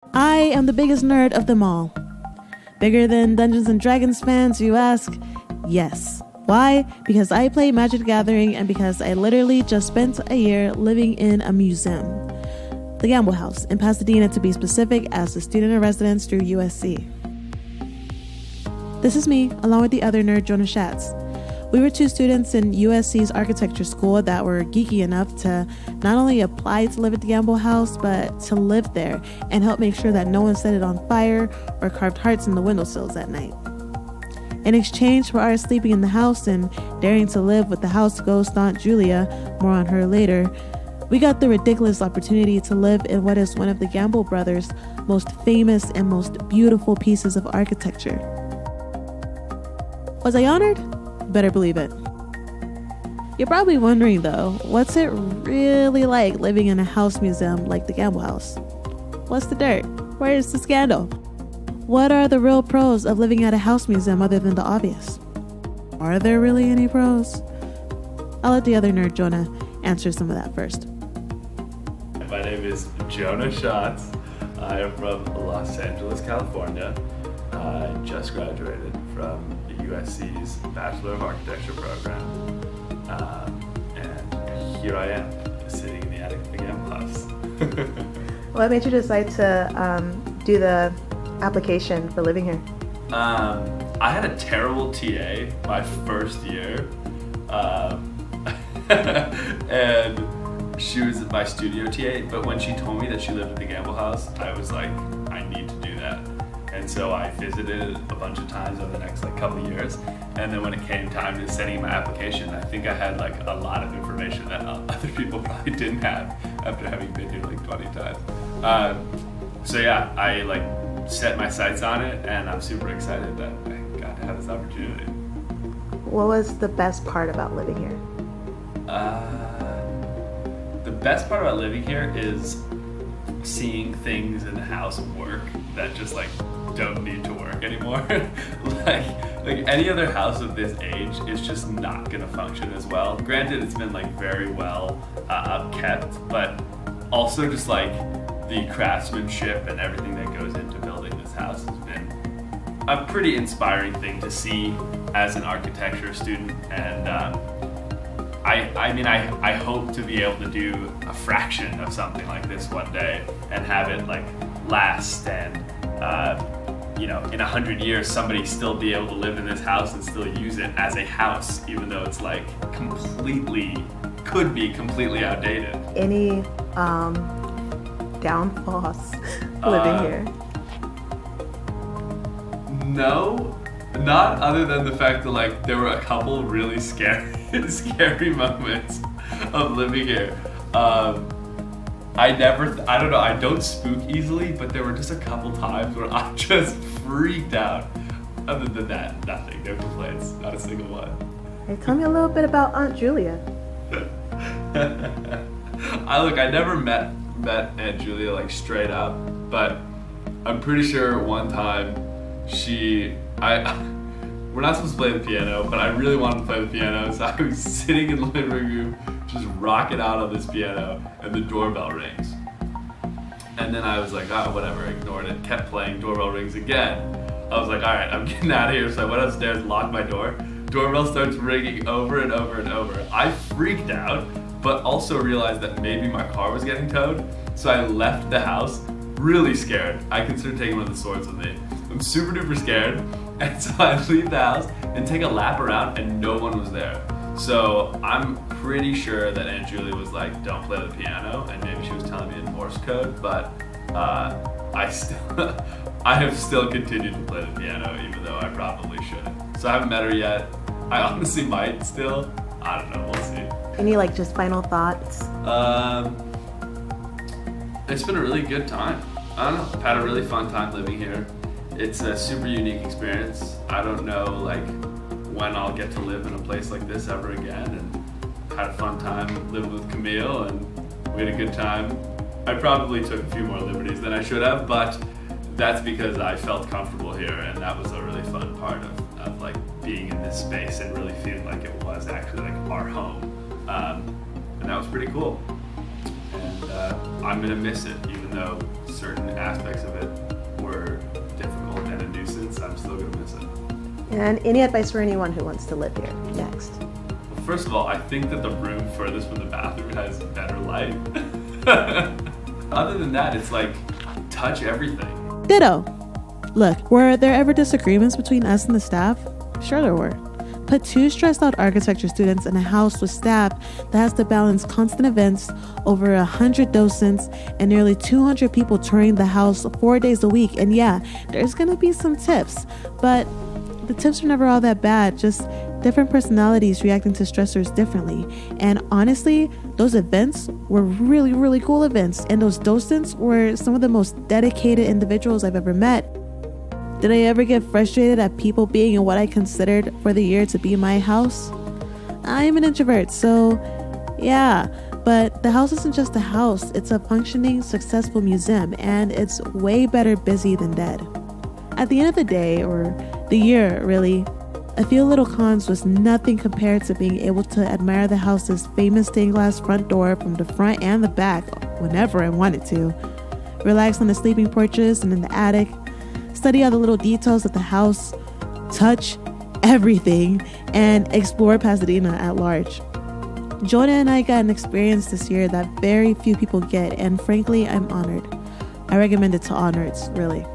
I am the biggest nerd of them all. Bigger than Dungeons and Dragons fans, you ask? Yes. Why? Because I play Magic the Gathering and because I literally just spent a year living in a museum. The Gamble House in Pasadena, to be specific, as a student in residence through USC. This is me, along with the other nerd, Jonah Schatz. We were two students in USC's architecture school that were geeky enough to not only apply to live at the Gamble House, but to live there and help make sure that no one set it on fire or carved hearts in the windowsills at night. In exchange for our sleeping in the house and daring to live with the house ghost Aunt Julia, more on her later, we got the ridiculous opportunity to live in what is one of the Gamble brothers' most famous and most beautiful pieces of architecture. Was I honored? Better believe it. You're probably wondering though, what's it really like living in a house museum like the Gamble House? What's the dirt? Where's the scandal? What are the real pros of living at a house museum other than the obvious? Are there really any pros? I'll let the other nerd, Jonah, answer some of that first. My name is Jonah Schatz. I am from Los Angeles, California. I just graduated from USC's Bachelor of Architecture program, and here I am, sitting in the attic of the Gamble House. What made you decide to do the application for living here? I had a terrible TA my first year, and she was my studio TA, but when she told me that she lived at the Gamble House, I was like, I need to do that. And so I visited a bunch of times over the next couple years, and then when it came time to sending my application, I think I had a lot of information that other people probably didn't have after having been here 20 times. So yeah, I set my sights on it, and I'm super excited that I got to have this opportunity. What was the best part about living here? The best part about living here is seeing things in the house work that just don't need to work anymore. like any other house of this age is just not gonna function as well. Granted, it's been very well kept, but also just the craftsmanship and everything that goes into building this house has been a pretty inspiring thing to see as an architecture student. And I hope to be able to do a fraction of something like this one day and have it last, and in 100 years somebody still be able to live in this house and still use it as a house, even though it's could be completely outdated. Any downfalls living here? No, not other than the fact that there were a couple really scary moments of living here. I don't spook easily, but there were just a couple times where I just freaked out. Other than that, nothing, no complaints, not a single one. Hey, tell me a little bit about Aunt Julia. I never met Aunt Julia straight up, but I'm pretty sure one time we're not supposed to play the piano, but I really wanted to play the piano, so I was sitting in the living room just rocking out on this piano, and the doorbell rings. And then I was like, oh, whatever, ignored it, kept playing, doorbell rings again. I was like, all right, I'm getting out of here, so I went upstairs and locked my door. Doorbell starts ringing over and over and over. I freaked out, but also realized that maybe my car was getting towed, so I left the house really scared. I considered taking one of the swords with me. I'm super duper scared, and so I leave the house and take a lap around, and no one was there. So I'm pretty sure that Aunt Julia was like, don't play the piano, and maybe she was telling me in Morse code, but I have still continued to play the piano, even though I probably shouldn't. So I haven't met her yet. I honestly might still. I don't know, we'll see. Any just final thoughts? It's been a really good time. I don't know, I've had a really fun time living here. It's a super unique experience. I don't know when I'll get to live in a place like this ever again, and had a fun time living with Camille, and we had a good time. I probably took a few more liberties than I should have, but that's because I felt comfortable here, and that was a really fun part of being in this space and really feeling like it was actually our home. And that was pretty cool. And and I'm gonna miss it, even though certain aspects of it were difficult and a nuisance. I'm still gonna miss it. And any advice for anyone who wants to live here next? Well, first of all, I think that the room furthest from the bathroom has better light. Other than that, it's like, touch everything. Ditto. Look, were there ever disagreements between us and the staff? Sure there were. Put 2 stressed out architecture students in a house with staff that has to balance constant events, over 100 docents, and nearly 200 people touring the house 4 days a week. And yeah, there's gonna be some tips, but the tips are never all that bad, just different personalities reacting to stressors differently. And honestly, those events were really, really cool events, and those docents were some of the most dedicated individuals I've ever met. Did I ever get frustrated at people being in what I considered for the year to be my house? I'm an introvert, so yeah, but the house isn't just a house, it's a functioning, successful museum, and it's way better busy than dead. At the end of the day, or the year really, I feel Little Cons was nothing compared to being able to admire the house's famous stained glass front door from the front and the back whenever I wanted to, relax on the sleeping porches and in the attic, study all the little details of the house, touch everything, and explore Pasadena at large. Jonah and I got an experience this year that very few people get, and frankly, I'm honored. I recommend it to honors, really.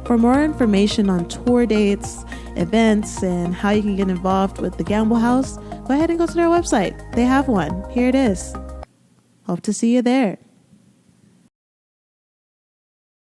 For more information on tour dates, events, and how you can get involved with the Gamble House, go ahead and go to their website. They have one. Here it is. Hope to see you there.